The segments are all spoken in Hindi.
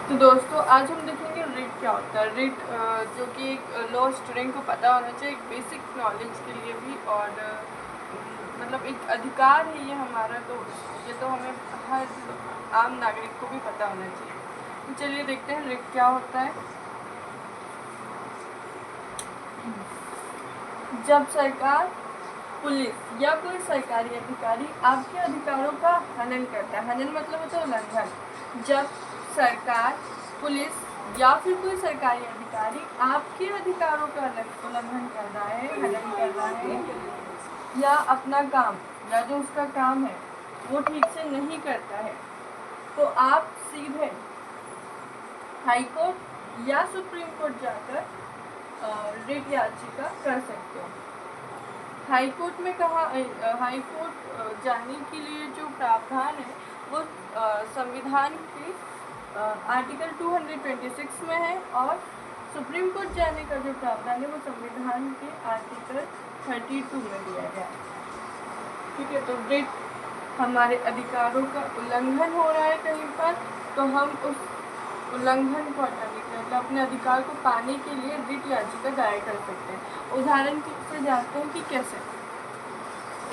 तो दोस्तों आज हम देखेंगे रिट क्या होता है। रिट जो कि एक लॉ स्टूडेंट को पता होना चाहिए, एक बेसिक नॉलेज के लिए भी, और मतलब एक अधिकार है ये हमारा, तो ये तो हमें हर आम नागरिक को भी पता होना चाहिए। तो चलिए देखते हैं रिट क्या होता है। जब सरकार, पुलिस या कोई सरकारी अधिकारी आपके अधिकारों का हनन करता है, हनन मतलब होता है उल्लंघन। जब सरकार, पुलिस या फिर कोई सरकारी अधिकारी आपके अधिकारों का उल्लंघन कर रहा है, हनन कर रहा है, या अपना काम या जो उसका काम है वो ठीक से नहीं करता है, तो आप सीधे हाई कोर्ट या सुप्रीम कोर्ट जाकर रिट याचिका कर सकते हो। हाई कोर्ट में हाई कोर्ट जाने के लिए जो प्रावधान है वो संविधान के आर्टिकल 226 में है, और सुप्रीम कोर्ट जाने का जो प्रावधान है वो संविधान के आर्टिकल 32 में दिया गया है। ठीक है, तो रिट हमारे अधिकारों का उल्लंघन हो रहा है कहीं पर, तो हम उस उल्लंघन को हटाने के लिए, मतलब अपने अधिकार को पाने के लिए रिट याचिका दायर कर सकते हैं। उदाहरण से जानते हैं कि कैसे।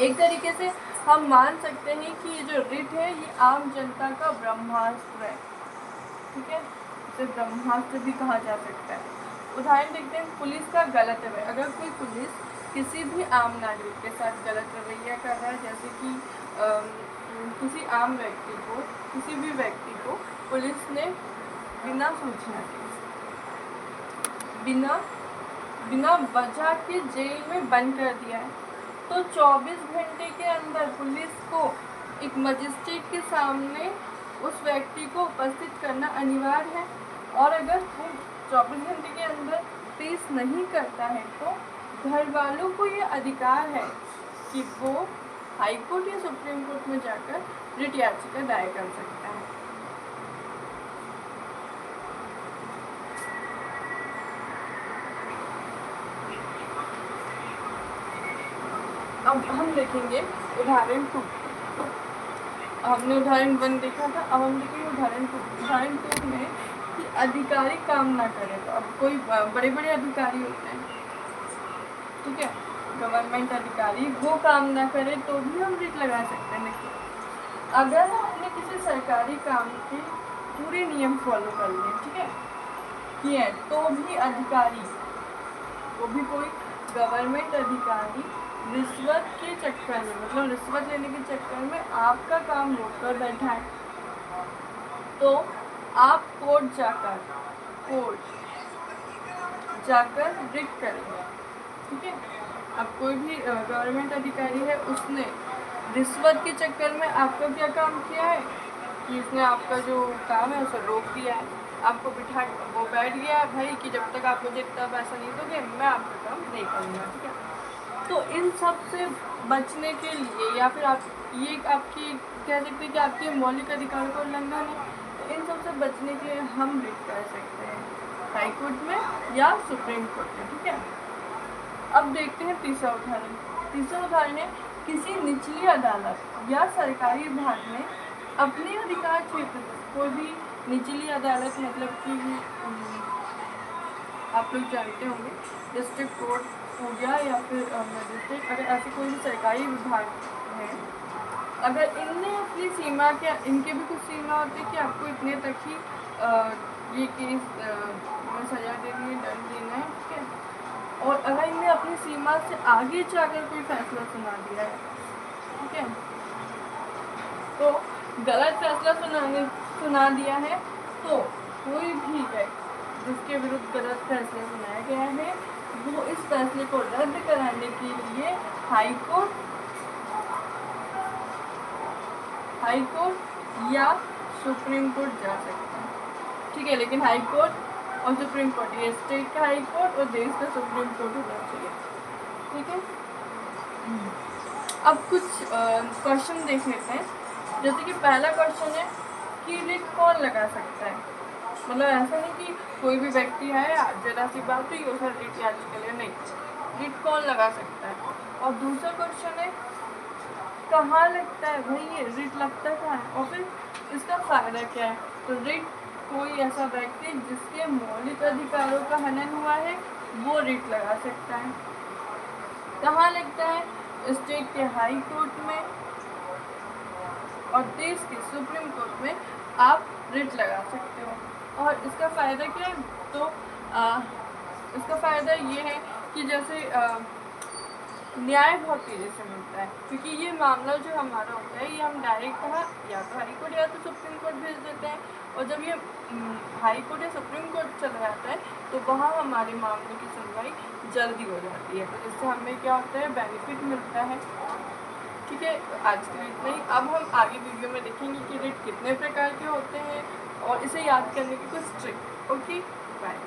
एक तरीके से हम मान सकते हैं कि ये जो रिट है ये आम जनता का ब्रह्मास्त्र है। ठीक है, इसे ब्रह्मास्त्र भी कहा जा सकता है। उदाहरण देखते हैं, पुलिस का गलत रवैया। अगर कोई पुलिस किसी भी आम नागरिक के साथ गलत रवैया कर रहा है, जैसे कि किसी आम व्यक्ति को, किसी भी व्यक्ति को पुलिस ने बिना सूचना के, बिना वजह के जेल में बंद कर दिया है, तो 24 घंटे के अंदर पुलिस को एक मजिस्ट्रेट के सामने उस व्यक्ति को उपस्थित करना अनिवार्य है। और अगर वो 24 घंटे के अंदर पेश नहीं करता है तो घर वालों को ये अधिकार है कि वो हाई कोर्ट या सुप्रीम कोर्ट में जाकर रिट याचिका दायर कर सकता है। अब हम देखेंगे उदाहरण 2। हमने उदाहरण 1 देखा था, अब हम देखेंगे उदाहरण 2। उदाहरण 2 में कि अधिकारी काम ना करे, तो अब कोई बड़े बड़े अधिकारी होते हैं, ठीक है, गवर्नमेंट अधिकारी, वो काम ना करे तो भी हम रिट लगा सकते हैं। देखिए, अगर हमने किसी सरकारी काम के पूरे नियम फॉलो कर लिए, ठीक है, किए, तो भी अधिकारी, वो भी कोई गवर्नमेंट अधिकारी रिश्वत के चक्कर में, मतलब रिश्वत लेने के चक्कर में आपका काम रोक कर बैठा है, तो आप कोर्ट जाकर रिट करेंगे। ठीक है, अब कोई भी गवर्नमेंट अधिकारी है, उसने रिश्वत के चक्कर में आपका क्या काम किया है कि उसने आपका जो काम है उसे रोक दिया है, आपको बिठा, वो बैठ गया है भाई कि जब तक आप मुझे इतना पैसा नहीं दोगे मैं आपका काम नहीं करूँगा। ठीक है, तो इन सब से बचने के लिए, या फिर आप ये आपकी कह सकते हैं कि आपके मौलिक अधिकारों का उल्लंघन है, तो इन सब से बचने के लिए हम रिट कर सकते हैं हाई कोर्ट में या सुप्रीम कोर्ट में। ठीक है, अब देखते हैं तीसरा उदाहरण। तीसरा उदाहरण है, किसी निचली अदालत या सरकारी विभाग में अपने अधिकार क्षेत्र में, कोई भी निचली अदालत मतलब कि आप लोग जानते होंगे डिस्ट्रिक्ट कोर्ट हो गया या फिर मजिस्ट्रेट, अगर ऐसे कोई भी सरकारी विभाग है, अगर इनने अपनी सीमा के, इनके भी कुछ सीमा होती है कि आपको इतने तक ही ये केस में सजा देनी है, दंड देना है। ठीक है, और अगर इन्हें अपनी सीमा से आगे जाकर कोई फैसला सुना दिया है, ठीक है, तो गलत फैसला सुना दिया है, तो कोई भी व्यक्ति जिसके विरुद्ध गलत फैसला सुनाया गया है, वो इस फैसले को रद्द कराने के लिए हाई कोर्ट या सुप्रीम कोर्ट जा सकता है। ठीक है, लेकिन हाई कोर्ट और सुप्रीम कोर्ट, ये स्टेट का हाई कोर्ट और देश का सुप्रीम कोर्ट होना चाहिए। ठीक है, अब कुछ क्वेश्चन देख लेते हैं। जैसे कि पहला क्वेश्चन है कि रिट कौन लगा सकता है, मतलब ऐसा नहीं कि कोई भी व्यक्ति है जरा सी बात हुई वो सर रिट याचिका के लिए, नहीं, रिट कौन लगा सकता है। और दूसरा क्वेश्चन है कहाँ लगता है, भाई ये रिट लगता कहाँ है, और फिर इसका फ़ायदा क्या है। तो रिट कोई ऐसा व्यक्ति जिसके मौलिक अधिकारों का हनन हुआ है वो रिट लगा सकता है। कहाँ लगता है? स्टेट के हाई कोर्ट में और देश के सुप्रीम कोर्ट में आप रिट लगा सकते हो। और इसका फ़ायदा क्या है? तो इसका फ़ायदा ये है कि जैसे न्याय बहुत तेज़ी से मिलता है, क्योंकि ये मामला जो हमारा होता है ये हम डायरेक्ट या तो हाई कोर्ट या तो सुप्रीम कोर्ट भेज देते हैं, और जब ये हाई कोर्ट या सुप्रीम कोर्ट चला जाता है तो वहाँ हमारे मामले की सुनवाई जल्दी हो जाती है। तो इससे हमें क्या होता है? बेनिफिट मिलता है। ठीक है, आज के लिए इतना ही। अब हम आगे वीडियो में देखेंगे कि रिट कितने प्रकार के होते हैं और इसे याद करने की कुछ ट्रिक। Okay, bye.